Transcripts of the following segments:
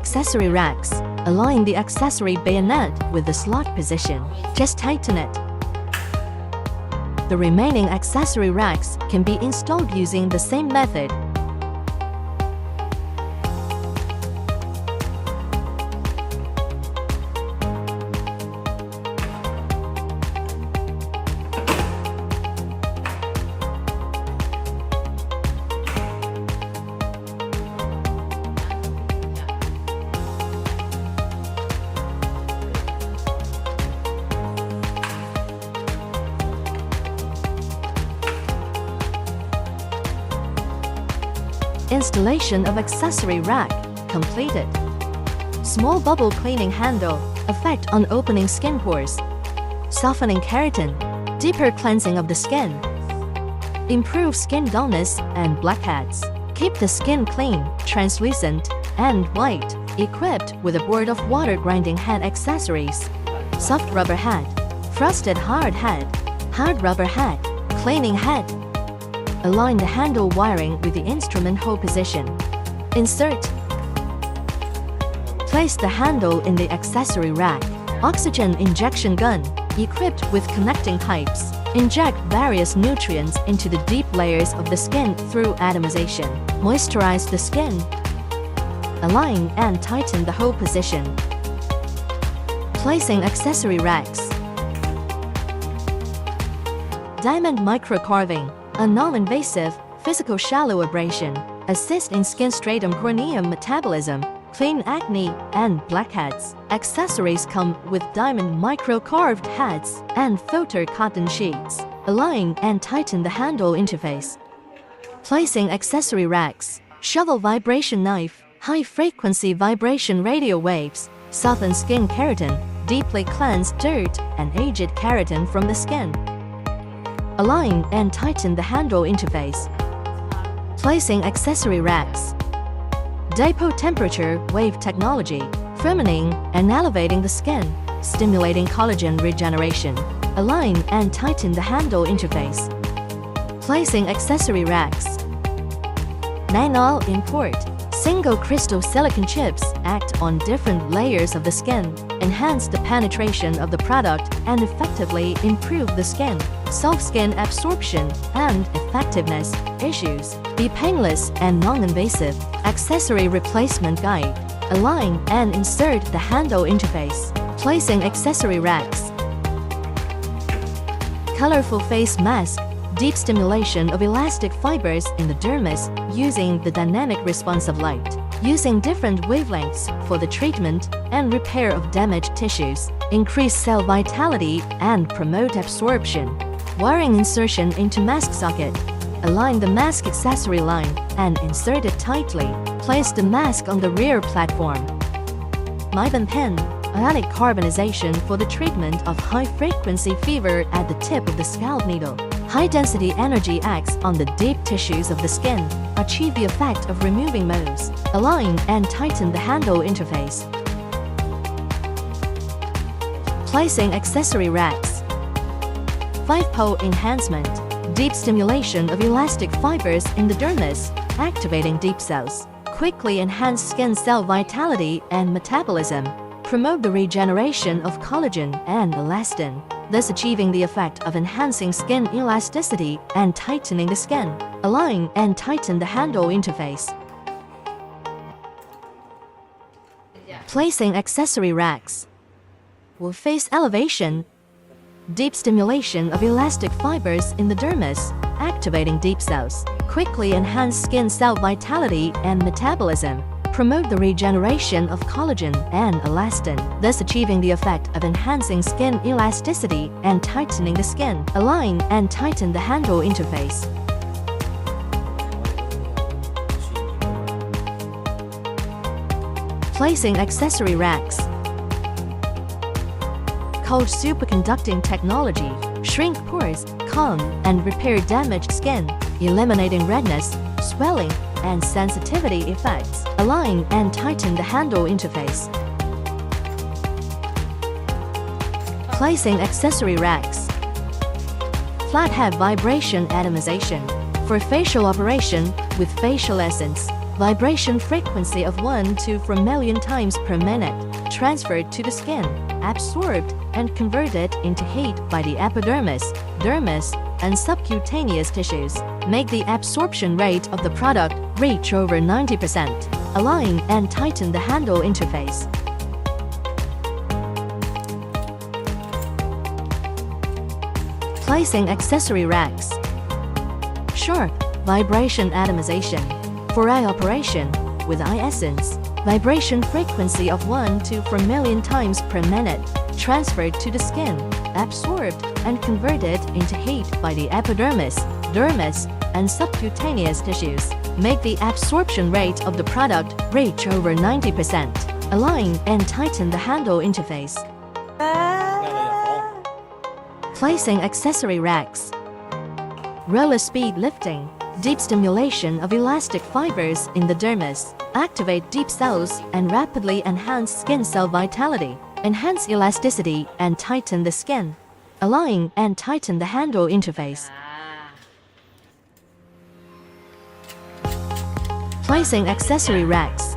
accessory racks. Align the accessory bayonet with the slot position. Just tighten it. The remaining accessory racks can be installed using the same method. Installation of accessory rack completed. Small bubble cleaning handle, effect on opening skin pores, softening keratin, deeper cleansing of the skin, improve skin dullness and blackheads, keep the skin clean, translucent, and white, equipped with a board of water grinding head accessories, soft rubber head, frosted hard rubber head, cleaning head. Align the handle wiring with the instrument hole position. Insert. Place the handle in the accessory rack. Oxygen injection gun, equipped with connecting pipes. Inject various nutrients into the deep layers of the skin through atomization. Moisturize the skin. Align and tighten the hole position. Placing accessory racks. Diamond microcarving, a non-invasive, physical shallow abrasion, assist in skin stratum corneum metabolism, clean acne, and blackheads. Accessories come with diamond micro-carved heads and filter cotton sheets. Align and tighten the handle interface. Placing accessory racks, shovel vibration knife, high-frequency vibration radio waves, soften skin keratin, deeply cleanse dirt and aged keratin from the skin. Align and tighten the handle interface. Placing accessory racks. Dipole temperature wave technology, firming and elevating the skin, stimulating collagen regeneration. Align and tighten the handle interface. Placing accessory racks. Nanol import. Single crystal silicon chips act on different layers of the skin, enhance the penetration of the product, and effectively improve the skin, solve skin absorption and effectiveness issues. Be painless and non-invasive. Accessory replacement guide. Align and insert the handle interface. Placing accessory racks. Colorful face mask. Deep stimulation of elastic fibers in the dermis using the dynamic response of light. Using different wavelengths for the treatment and repair of damaged tissues. Increase cell vitality and promote absorption. Wiring insertion into mask socket. Align the mask accessory line and insert it tightly. Place the mask on the rear platform. Mibin pen. Ionic carbonization for the treatment of high-frequency fever at the tip of the scalp needle. High-density energy acts on the deep tissues of the skin. Achieve the effect of removing moles. Align and tighten the handle interface. Placing accessory racks. 5-pole enhancement. Deep stimulation of elastic fibers in the dermis, activating deep cells. Quickly enhance skin cell vitality and metabolism. Promote the regeneration of collagen and elastin, thus achieving the effect of enhancing skin elasticity and tightening the skin. Align and tighten the handle interface. Placing accessory racks. Will face elevation. Deep stimulation of elastic fibers in the dermis, activating deep cells. Quickly enhance skin cell vitality and metabolism. Promote the regeneration of collagen and elastin, thus achieving the effect of enhancing skin elasticity and tightening the skin. Align and tighten the handle interface. Placing accessory racks. Cold superconducting technology, shrink pores, calm and repair damaged skin, eliminating redness, swelling, and sensitivity effects. Align and tighten the handle interface. Placing accessory racks. Flathead vibration atomization for facial operation with facial essence. Vibration frequency of 1 to 4 million times per minute, transferred to the skin, absorbed and converted into heat by the epidermis, dermis, and subcutaneous tissues, make the absorption rate of the product reach over 90%. Align and tighten the handle interface. Placing accessory racks. Sharp vibration atomization. For eye operation, with eye essence, vibration frequency of 1 to 4 million times per minute, transferred to the skin, absorbed and converted into heat by the epidermis, dermis, and subcutaneous tissues, make the absorption rate of the product reach over 90%. Align and tighten the handle interface. Placing accessory racks. Roller speed lifting. Deep stimulation of elastic fibers in the dermis. Activate deep cells and rapidly enhance skin cell vitality. Enhance elasticity and tighten the skin. Align and tighten the handle interface. Placing accessory racks.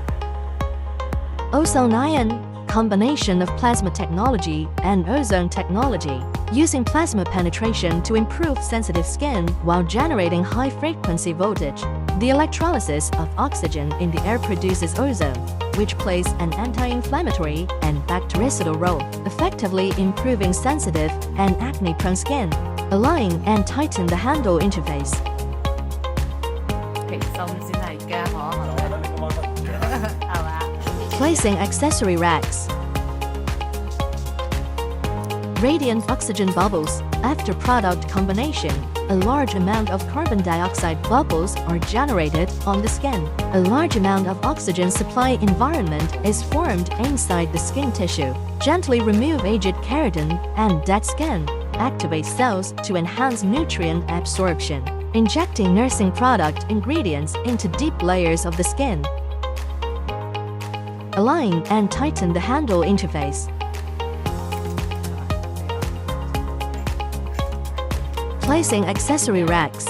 Ozone ion. Combination of plasma technology and ozone technology, using plasma penetration to improve sensitive skin while generating high-frequency voltage. The electrolysis of oxygen in the air produces ozone, which plays an anti-inflammatory and bactericidal role, effectively improving sensitive and acne-prone skin. Align and tighten the handle interface. Placing accessory racks. Radiant oxygen bubbles. After product combination, a large amount of carbon dioxide bubbles are generated on the skin. A large amount of oxygen supply environment is formed inside the skin tissue. Gently remove aged keratin and dead skin. Activate cells to enhance nutrient absorption. Injecting nursing product ingredients into deep layers of the skin. Align and tighten the handle interface. Placing accessory racks.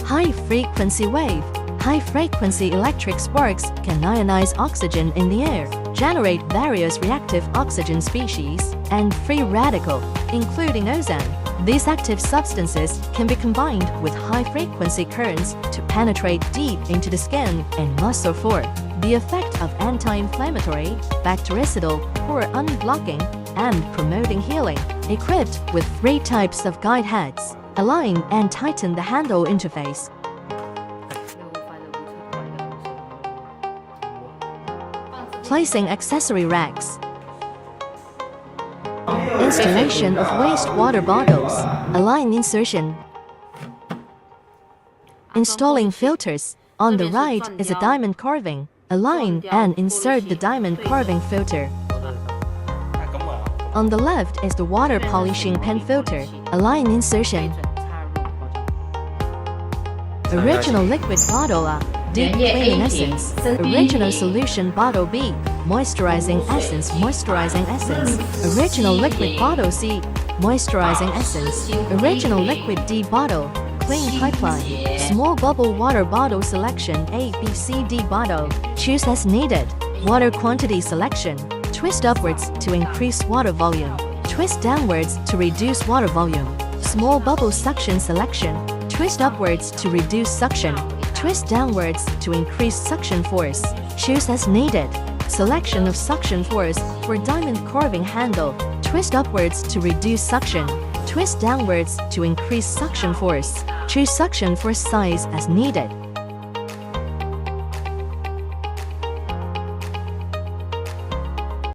High-frequency wave. High-frequency electric sparks can ionize oxygen in the air, generate various reactive oxygen species, and free radical, including ozone. These active substances can be combined with high-frequency currents to penetrate deep into the skin and muscle for the effect of anti-inflammatory, bactericidal, pore unblocking, and promoting healing. Equipped with 3 types of guide heads. Align and tighten the handle interface. Placing accessory racks. Installation of wastewater bottles. Align insertion. Installing filters. On the right is a diamond carving. Align and insert the diamond carving filter. On the left is the water polishing pen filter. Align insertion. Original liquid bottle A. Deep cleaning essence. Original solution bottle B. Moisturizing essence. Moisturizing essence. Original liquid bottle C. Moisturizing essence. Original liquid D bottle. Clean pipeline. Small bubble water bottle selection A, B, C, D bottle. Choose as needed. Water quantity selection. Twist upwards to increase water volume. Twist downwards to reduce water volume. Small bubble suction selection. Twist upwards to reduce suction. Twist downwards to increase suction force. Choose as needed. Selection of suction force for diamond carving handle. Twist upwards to reduce suction. Twist downwards to increase suction force. Choose suction force size as needed.